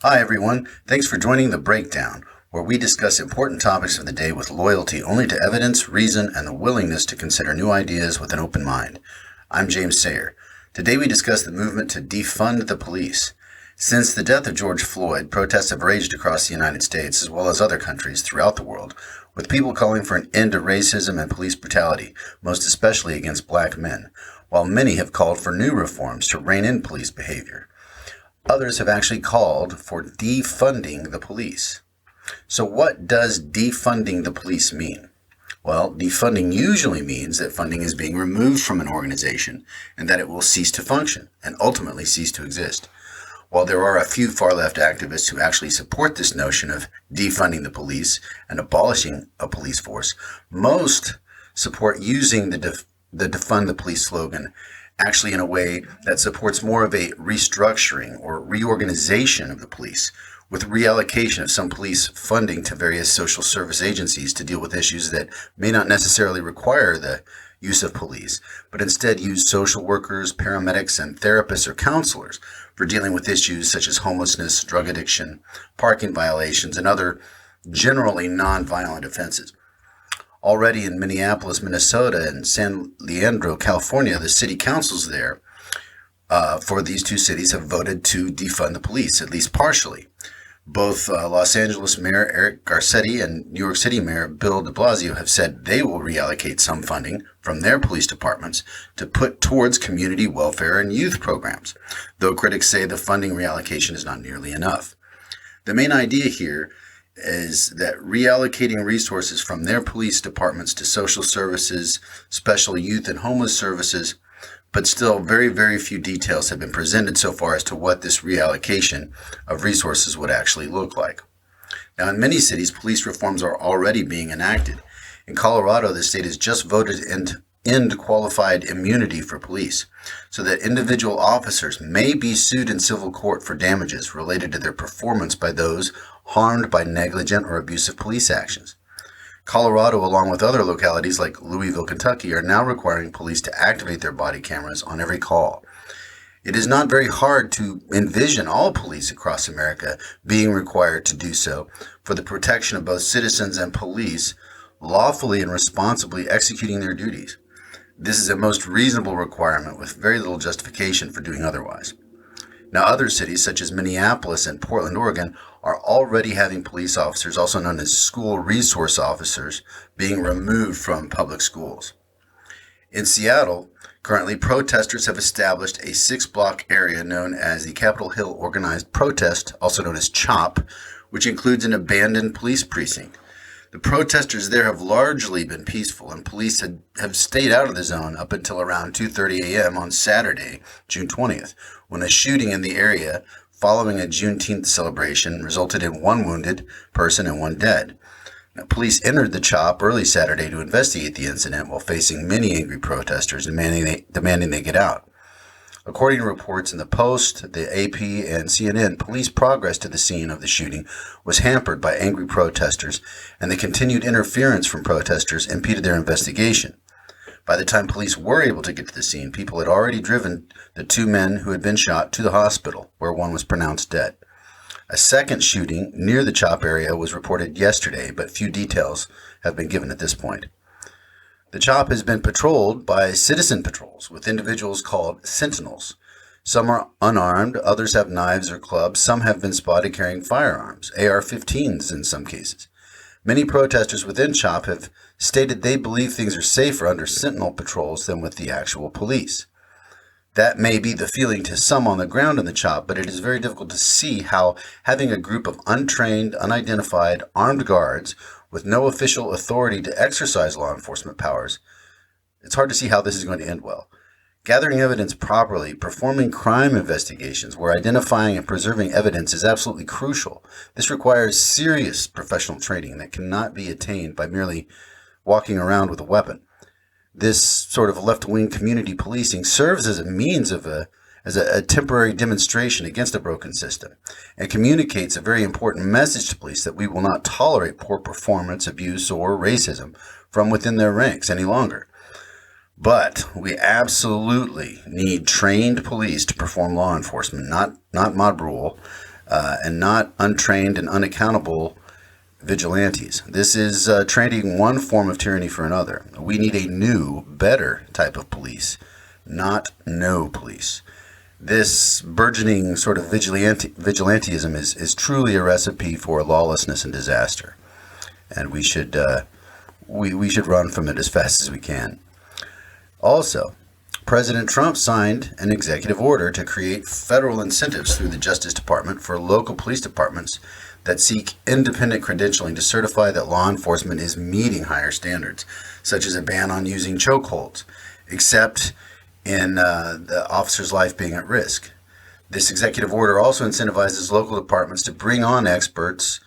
Hi, everyone. Thanks for joining The Breakdown, where we discuss important topics of the day with loyalty only to evidence, reason, and the willingness to consider new ideas with an open mind. I'm James Sayer. Today we discuss the movement to defund the police. Since the death of George Floyd, protests have raged across the United States as well as other countries throughout the world, with people calling for an end to racism and police brutality, most especially against black men, while many have called for new reforms to rein in police behavior. Others have actually called for defunding the police. So what does defunding the police mean? Well, defunding usually means that funding is being removed from an organization and that it will cease to function and ultimately cease to exist. While there are a few far-left activists who actually support this notion of defunding the police and abolishing a police force, most support using the defund the police slogan actually in a way that supports more of a restructuring or reorganization of the police, with reallocation of some police funding to various social service agencies to deal with issues that may not necessarily require the use of police, but instead use social workers, paramedics, and therapists or counselors for dealing with issues such as homelessness, drug addiction, parking violations, and other generally non-violent offenses. Already in Minneapolis, Minnesota, and San Leandro, California, the city councils there for these two cities have voted to defund the police, at least partially. Both Los Angeles Mayor Eric Garcetti and New York City Mayor Bill de Blasio have said they will reallocate some funding from their police departments to put towards community welfare and youth programs, though critics say the funding reallocation is not nearly enough. The main idea here is that reallocating resources from their police departments to social services, special youth and homeless services, but still very, very few details have been presented so far as to what this reallocation of resources would actually look like. Now, in many cities, police reforms are already being enacted. In Colorado, the state has just voted to end qualified immunity for police, so that individual officers may be sued in civil court for damages related to their performance by those harmed by negligent or abusive police actions. Colorado, along with other localities like Louisville, Kentucky, are now requiring police to activate their body cameras on every call. It is not very hard to envision all police across America being required to do so for the protection of both citizens and police lawfully and responsibly executing their duties. This is a most reasonable requirement with very little justification for doing otherwise. Now, other cities such as Minneapolis and Portland, Oregon, are already having police officers, also known as school resource officers, being removed from public schools. In Seattle, currently protesters have established a 6-block area known as the Capitol Hill Organized Protest, also known as CHOP, which includes an abandoned police precinct. The protesters there have largely been peaceful, and police have stayed out of the zone up until around 2:30 a.m. on Saturday, June 20th, when a shooting in the area following a Juneteenth celebration resulted in one wounded person and one dead. Now, police entered the CHOP early Saturday to investigate the incident while facing many angry protesters demanding they get out. According to reports in the Post, the AP, and CNN, police progress to the scene of the shooting was hampered by angry protesters, and the continued interference from protesters impeded their investigation. By the time police were able to get to the scene, people had already driven the two men who had been shot to the hospital, where one was pronounced dead. A second shooting near the CHOP area was reported yesterday, but few details have been given at this point. The CHOP has been patrolled by citizen patrols with individuals called sentinels. Some are unarmed, others have knives or clubs, some have been spotted carrying firearms, AR-15s in some cases. Many protesters within CHOP have stated they believe things are safer under sentinel patrols than with the actual police. That may be the feeling to some on the ground in the CHOP, but it is very difficult to see how having a group of untrained, unidentified, armed guards with no official authority to exercise law enforcement powers, it's hard to see how this is going to end well. Gathering evidence properly, performing crime investigations where identifying and preserving evidence is absolutely crucial. This requires serious professional training that cannot be attained by merely walking around with a weapon. This sort of left-wing community policing serves as a means of a temporary demonstration against a broken system, and communicates a very important message to police that we will not tolerate poor performance, abuse, or racism from within their ranks any longer. But we absolutely need trained police to perform law enforcement, not mob rule. and not untrained and unaccountable vigilantes. This is trading one form of tyranny for another. We need a new, better type of police, not no police. This burgeoning sort of vigilantism is truly a recipe for lawlessness and disaster, and we should run from it as fast as we can. Also, President Trump signed an executive order to create federal incentives through the Justice Department for local police departments that seek independent credentialing to certify that law enforcement is meeting higher standards, such as a ban on using chokeholds, except in the officer's life being at risk. This executive order also incentivizes local departments to bring on experts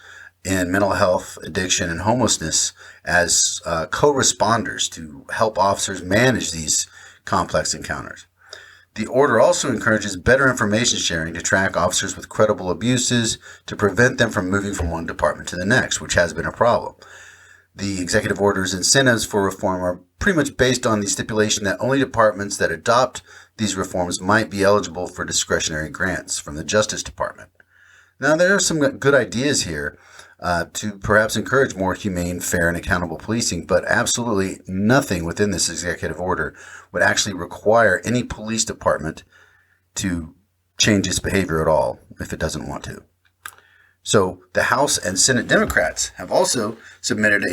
in mental health, addiction, and homelessness as co-responders to help officers manage these complex encounters. The order also encourages better information sharing to track officers with credible abuses to prevent them from moving from one department to the next, which has been a problem. The executive order's incentives for reform are pretty much based on the stipulation that only departments that adopt these reforms might be eligible for discretionary grants from the Justice Department. Now, there are some good ideas here to perhaps encourage more humane, fair, and accountable policing, but absolutely nothing within this executive order would actually require any police department to change its behavior at all if it doesn't want to. So the House and Senate Democrats have also submitted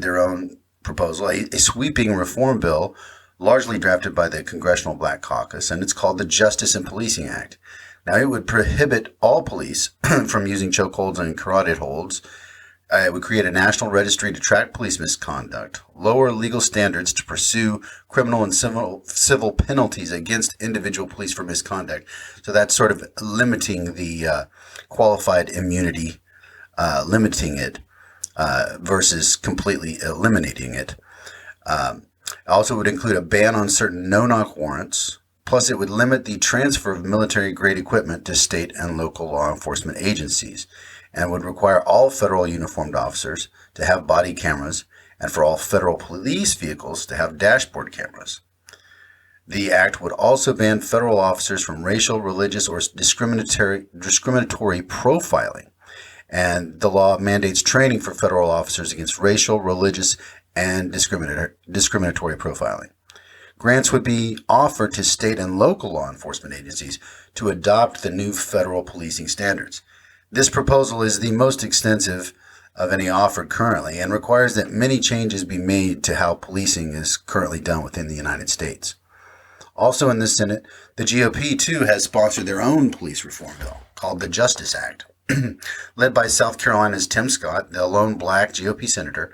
their own proposal, a sweeping reform bill largely drafted by the Congressional Black Caucus, and it's called the Justice and Policing Act. Now, it would prohibit all police from using chokeholds and carotid holds. It would create a national registry to track police misconduct, lower legal standards to pursue criminal and civil penalties against individual police for misconduct. So that's sort of limiting the qualified immunity, limiting it versus completely eliminating it. Also would include a ban on certain no-knock warrants. Plus, it would limit the transfer of military-grade equipment to state and local law enforcement agencies, and would require all federal uniformed officers to have body cameras and for all federal police vehicles to have dashboard cameras. The act would also ban federal officers from racial, religious, or discriminatory profiling, and the law mandates training for federal officers against racial, religious, and discriminatory profiling. Grants would be offered to state and local law enforcement agencies to adopt the new federal policing standards. This proposal is the most extensive of any offered currently and requires that many changes be made to how policing is currently done within the United States. Also in the Senate, the GOP too has sponsored their own police reform bill called the Justice Act. Led by South Carolina's Tim Scott, the lone black GOP senator,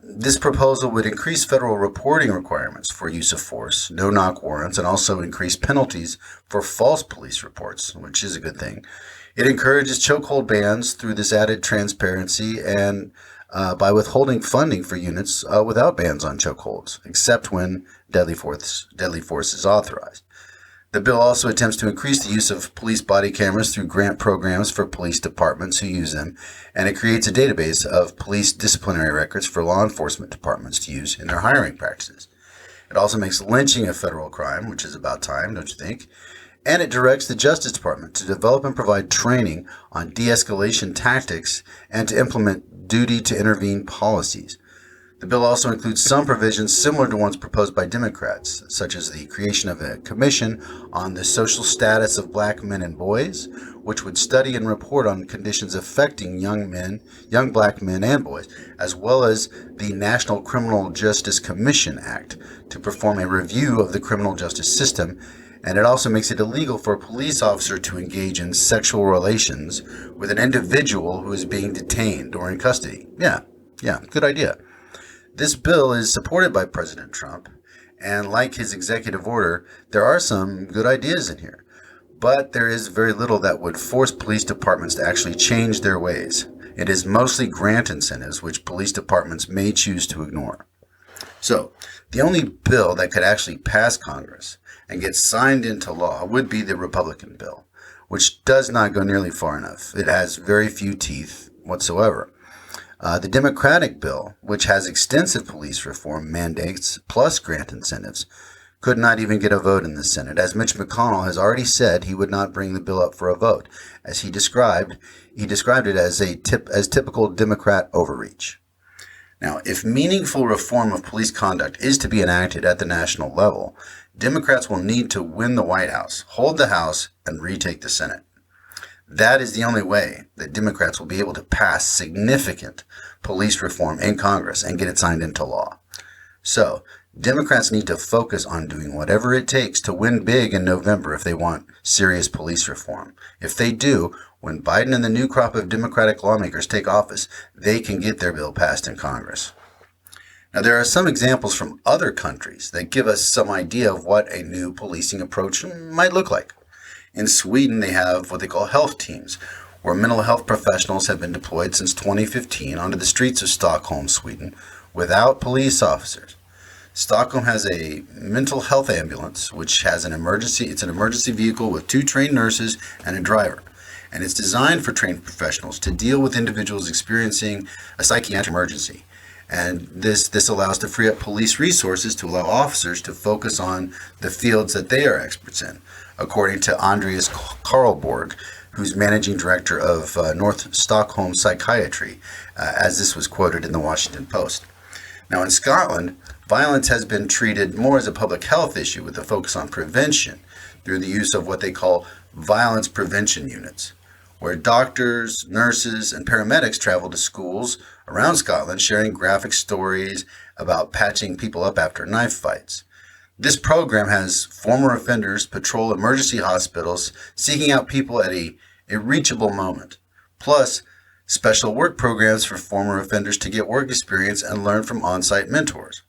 this proposal would increase federal reporting requirements for use of force, no-knock warrants, and also increase penalties for false police reports, which is a good thing. It encourages chokehold bans through this added transparency and by withholding funding for units without bans on chokeholds, except when deadly force is authorized. The bill also attempts to increase the use of police body cameras through grant programs for police departments who use them, and it creates a database of police disciplinary records for law enforcement departments to use in their hiring practices. It also makes lynching a federal crime, which is about time, don't you think? And it directs the Justice Department to develop and provide training on de-escalation tactics and to implement duty to intervene policies. The bill also includes some provisions similar to ones proposed by Democrats, such as the creation of a commission on the social status of black men and boys, which would study and report on conditions affecting young black men and boys, as well as the National Criminal Justice Commission Act to perform a review of the criminal justice system. And it also makes it illegal for a police officer to engage in sexual relations with an individual who is being detained or in custody. Yeah, good idea. This bill is supported by President Trump, and like his executive order, there are some good ideas in here. But there is very little that would force police departments to actually change their ways. It is mostly grant incentives, which police departments may choose to ignore. So, the only bill that could actually pass Congress and get signed into law would be the Republican bill, which does not go nearly far enough. It has very few teeth whatsoever. The Democratic bill, which has extensive police reform mandates plus grant incentives, could not even get a vote in the Senate, as Mitch McConnell has already said he would not bring the bill up for a vote, as he described it as typical Democrat overreach. Now, if meaningful reform of police conduct is to be enacted at the national level, Democrats will need to win the White House, hold the House, and retake the Senate. That is the only way that Democrats will be able to pass significant police reform in Congress and get it signed into law. So, Democrats need to focus on doing whatever it takes to win big in November if they want serious police reform. If they do, when Biden and the new crop of Democratic lawmakers take office, they can get their bill passed in Congress. Now, there are some examples from other countries that give us some idea of what a new policing approach might look like. In Sweden, they have what they call health teams, where mental health professionals have been deployed since 2015 onto the streets of Stockholm, Sweden, without police officers. Stockholm has a mental health ambulance, which has an emergency vehicle with 2 trained nurses and a driver. And it's designed for trained professionals to deal with individuals experiencing a psychiatric emergency. And this allows to free up police resources to allow officers to focus on the fields that they are experts in, according to Andreas Karlborg, who's managing director of North Stockholm Psychiatry, as this was quoted in the Washington Post. Now, in Scotland, violence has been treated more as a public health issue with a focus on prevention through the use of what they call violence prevention units, where doctors, nurses, and paramedics travel to schools around Scotland sharing graphic stories about patching people up after knife fights. This program has former offenders patrol emergency hospitals seeking out people at a reachable moment, plus special work programs for former offenders to get work experience and learn from on-site mentors.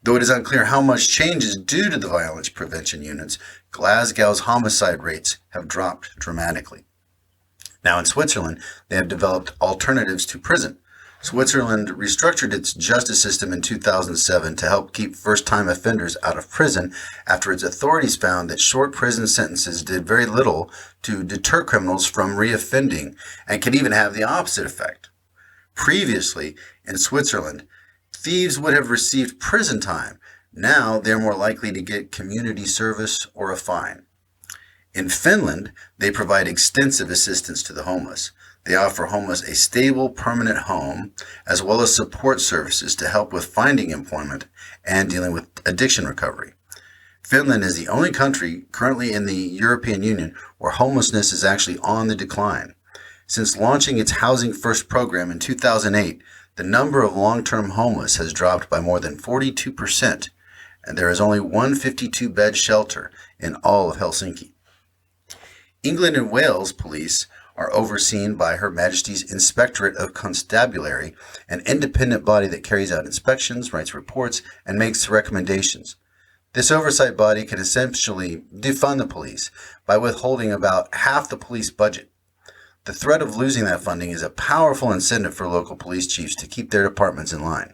Though it is unclear how much change is due to the violence prevention units, Glasgow's homicide rates have dropped dramatically. Now in Switzerland, they have developed alternatives to prison. Switzerland restructured its justice system in 2007 to help keep first-time offenders out of prison after its authorities found that short prison sentences did very little to deter criminals from reoffending and can even have the opposite effect. Previously, in Switzerland, thieves would have received prison time. Now they're more likely to get community service or a fine. In Finland, they provide extensive assistance to the homeless. They offer homeless a stable, permanent home, as well as support services to help with finding employment and dealing with addiction recovery. Finland is the only country currently in the European Union where homelessness is actually on the decline. Since launching its Housing First program in 2008, the number of long-term homeless has dropped by more than 42%, and there is only one 52-bed shelter in all of Helsinki. England and Wales police are overseen by Her Majesty's Inspectorate of Constabulary, an independent body that carries out inspections, writes reports, and makes recommendations. This oversight body can essentially defund the police by withholding about half the police budget. The threat of losing that funding is a powerful incentive for local police chiefs to keep their departments in line.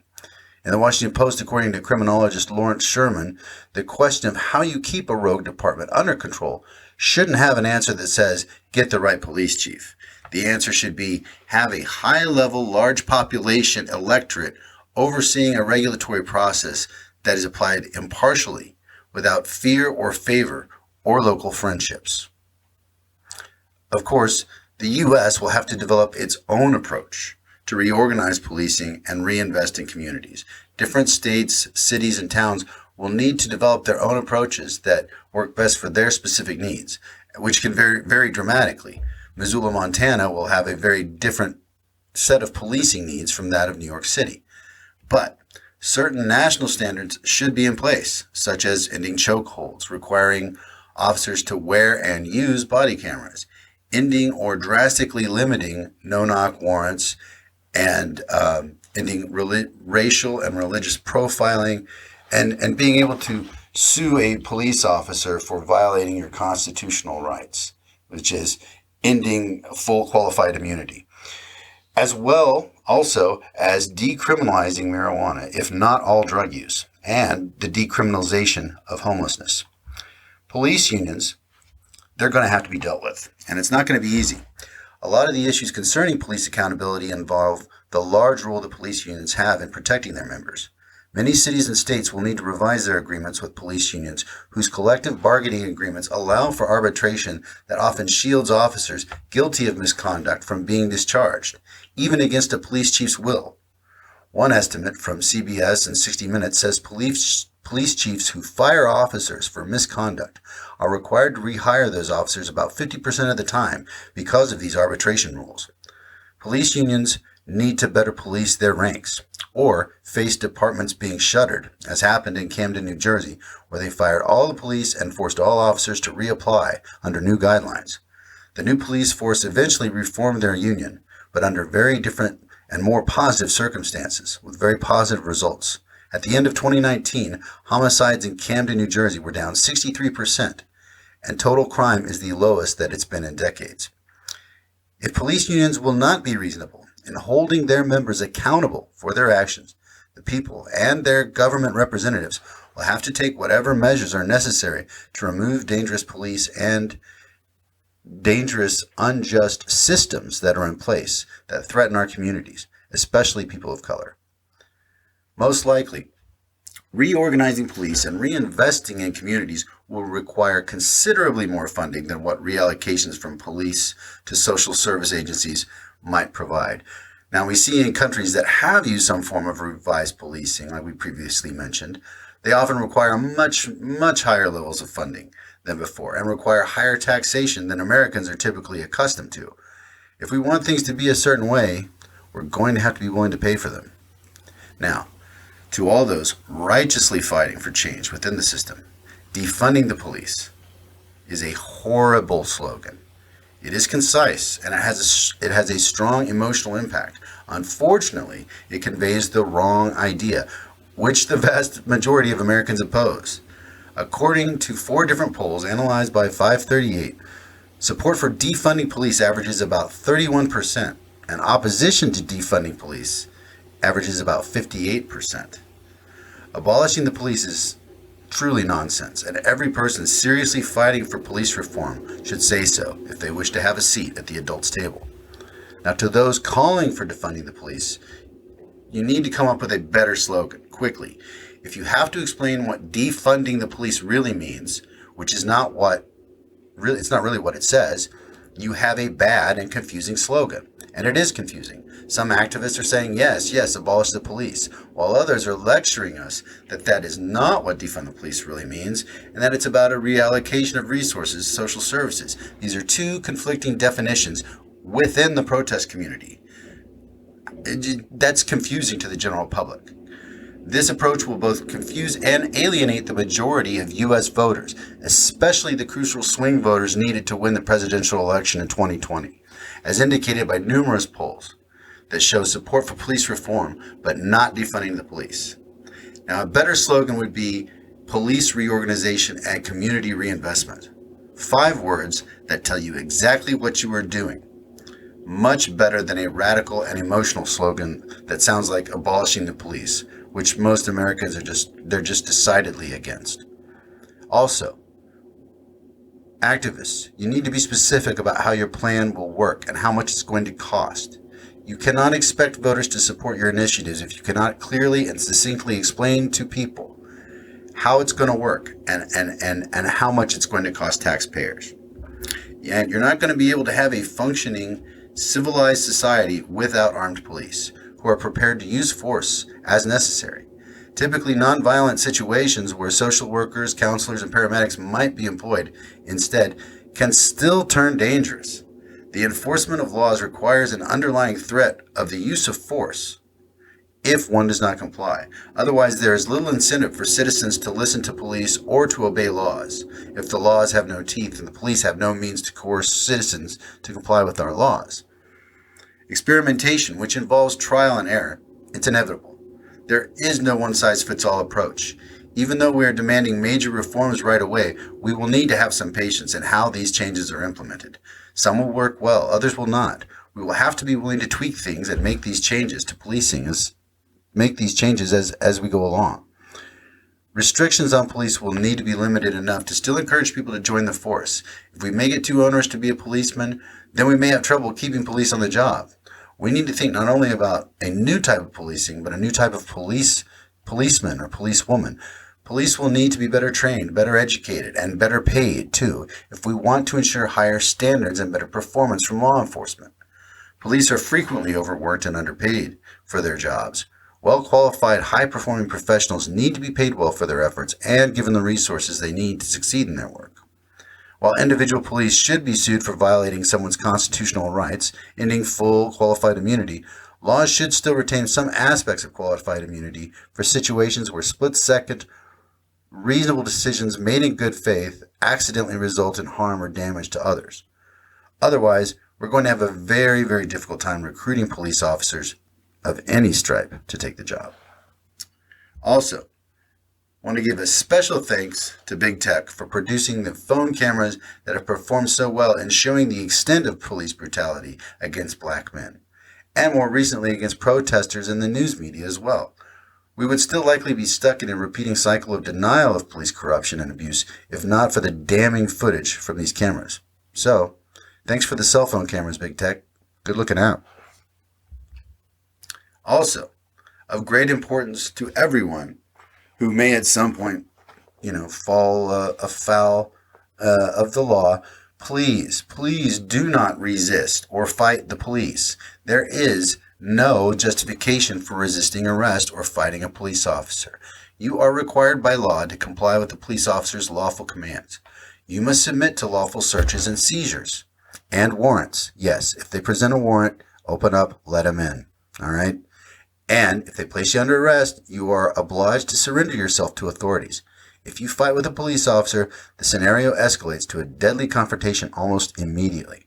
In the Washington Post, according to criminologist Lawrence Sherman, the question of how you keep a rogue department under control shouldn't have an answer that says, get the right police chief. The answer should be, have a high-level, large population electorate overseeing a regulatory process that is applied impartially, without fear or favor or local friendships. Of course, the U.S. will have to develop its own approach to reorganize policing and reinvest in communities. Different states, cities, and towns will need to develop their own approaches that work best for their specific needs, which can vary dramatically. Missoula, Montana will have a very different set of policing needs from that of New York City. But certain national standards should be in place, such as ending chokeholds, requiring officers to wear and use body cameras, ending or drastically limiting no-knock warrants, and ending racial and religious profiling, and being able to sue a police officer for violating your constitutional rights, which is ending full qualified immunity, as well also as decriminalizing marijuana, if not all drug use, and the decriminalization of homelessness. Police unions, they're going to have to be dealt with, and it's not going to be easy. A lot of the issues concerning police accountability involve the large role that police unions have in protecting their members. Many cities and states will need to revise their agreements with police unions whose collective bargaining agreements allow for arbitration that often shields officers guilty of misconduct from being discharged, even against a police chief's will. One estimate from CBS and 60 Minutes says police chiefs who fire officers for misconduct are required to rehire those officers about 50% of the time because of these arbitration rules. Police unions need to better police their ranks, or face departments being shuttered, as happened in Camden, New Jersey, where they fired all the police and forced all officers to reapply under new guidelines. The new police force eventually reformed their union, but under very different and more positive circumstances, with very positive results. At the end of 2019, homicides in Camden, New Jersey were down 63%, and total crime is the lowest that it's been in decades. If police unions will not be reasonable in holding their members accountable for their actions, the people and their government representatives will have to take whatever measures are necessary to remove dangerous police and dangerous, unjust systems that are in place that threaten our communities, especially people of color. Most likely, reorganizing police and reinvesting in communities will require considerably more funding than what reallocations from police to social service agencies might provide. Now, we see in countries that have used some form of revised policing, like we previously mentioned, they often require much higher levels of funding than before and require higher taxation than Americans are typically accustomed to. If we want things to be a certain way, we're going to have to be willing to pay for them. Now, to all those righteously fighting for change within the system, defunding the police is a horrible slogan. It is concise, and it has a strong emotional impact. Unfortunately, it conveys the wrong idea, which the vast majority of Americans oppose. According to 4 different polls analyzed by 538, support for defunding police averages about 31%, and opposition to defunding police averages about 58%. Abolishing the police is truly nonsense, and every person seriously fighting for police reform should say so if they wish to have a seat at the adults' table. Now, to those calling for defunding the police, you need to come up with a better slogan, quickly. If you have to explain what defunding the police really means, which is not it's not really what it says, you have a bad and confusing slogan. And it is confusing. Some activists are saying, yes, abolish the police, while others are lecturing us that that is not what defund the police really means, and that it's about a reallocation of resources, social services. These are 2 conflicting definitions within the protest community. That's confusing to the general public. This approach will both confuse and alienate the majority of U.S. voters, especially the crucial swing voters needed to win the presidential election in 2020, as indicated by numerous polls that show support for police reform, but not defunding the police. Now, a better slogan would be police reorganization and community reinvestment. 5 words that tell you exactly what you are doing. Much better than a radical and emotional slogan that sounds like abolishing the police, which most Americans are just decidedly against. Also, activists, you need to be specific about how your plan will work and how much it's going to cost. You cannot expect voters to support your initiatives if you cannot clearly and succinctly explain to people how it's going to work and how much it's going to cost taxpayers. And you're not going to be able to have a functioning, civilized society without armed police who are prepared to use force as necessary. Typically, nonviolent situations where social workers, counselors, and paramedics might be employed instead can still turn dangerous. The enforcement of laws requires an underlying threat of the use of force if one does not comply. Otherwise, there is little incentive for citizens to listen to police or to obey laws if the laws have no teeth and the police have no means to coerce citizens to comply with our laws. Experimentation, which involves trial and error, it's inevitable. There is no one-size-fits-all approach. Even though we are demanding major reforms right away, we will need to have some patience in how these changes are implemented. Some will work well, others will not. We will have to be willing to tweak things and make these changes to policing as we go along. Restrictions on police will need to be limited enough to still encourage people to join the force. If we make it too onerous to be a policeman, then we may have trouble keeping police on the job. We need to think not only about a new type of policing, but a new type of police policeman or policewoman. Police will need to be better trained, better educated, and better paid, too, if we want to ensure higher standards and better performance from law enforcement. Police are frequently overworked and underpaid for their jobs. Well-qualified, high-performing professionals need to be paid well for their efforts and given the resources they need to succeed in their work. While individual police should be sued for violating someone's constitutional rights, ending full qualified immunity, laws should still retain some aspects of qualified immunity for situations where split-second, reasonable decisions made in good faith accidentally result in harm or damage to others. Otherwise, we're going to have a very, very difficult time recruiting police officers of any stripe to take the job. Also, I want to give a special thanks to Big Tech for producing the phone cameras that have performed so well in showing the extent of police brutality against black men, and more recently against protesters in the news media as well. We would still likely be stuck in a repeating cycle of denial of police corruption and abuse if not for the damning footage from these cameras. So, thanks for the cell phone cameras, Big Tech. Good looking out. Also, of great importance to everyone who may at some point, fall afoul of the law, please do not resist or fight the police. There is no justification for resisting arrest or fighting a police officer. You are required by law to comply with the police officer's lawful commands. You must submit to lawful searches and seizures and warrants. Yes, if they present a warrant, open up, let them in. All right? And if they place you under arrest, you are obliged to surrender yourself to authorities. If you fight with a police officer, the scenario escalates to a deadly confrontation almost immediately.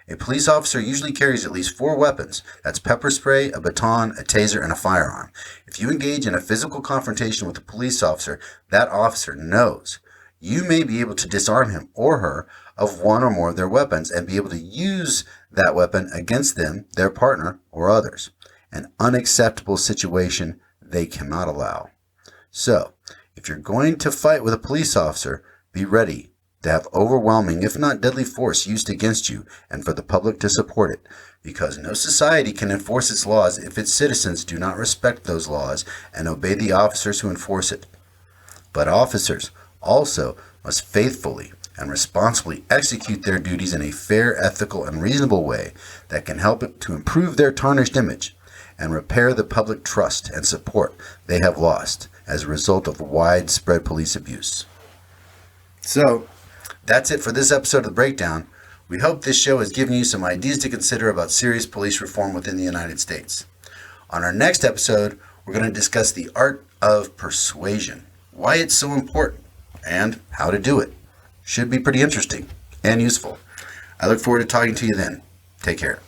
A police officer usually carries at least 4 weapons. That's pepper spray, a baton, a taser, and a firearm. If you engage in a physical confrontation with a police officer, that officer knows you may be able to disarm him or her of one or more of their weapons and be able to use that weapon against them, their partner, or others. An unacceptable situation they cannot allow. So, if you're going to fight with a police officer, be ready to have overwhelming, if not deadly force used against you and for the public to support it, because no society can enforce its laws if its citizens do not respect those laws and obey the officers who enforce it. But officers also must faithfully and responsibly execute their duties in a fair, ethical, and reasonable way that can help it to improve their tarnished image and repair the public trust and support they have lost as a result of widespread police abuse. So, that's it for this episode of The Breakdown. We hope this show has given you some ideas to consider about serious police reform within the United States. On our next episode, we're going to discuss the art of persuasion, why it's so important, and how to do it. Should be pretty interesting and useful. I look forward to talking to you then. Take care.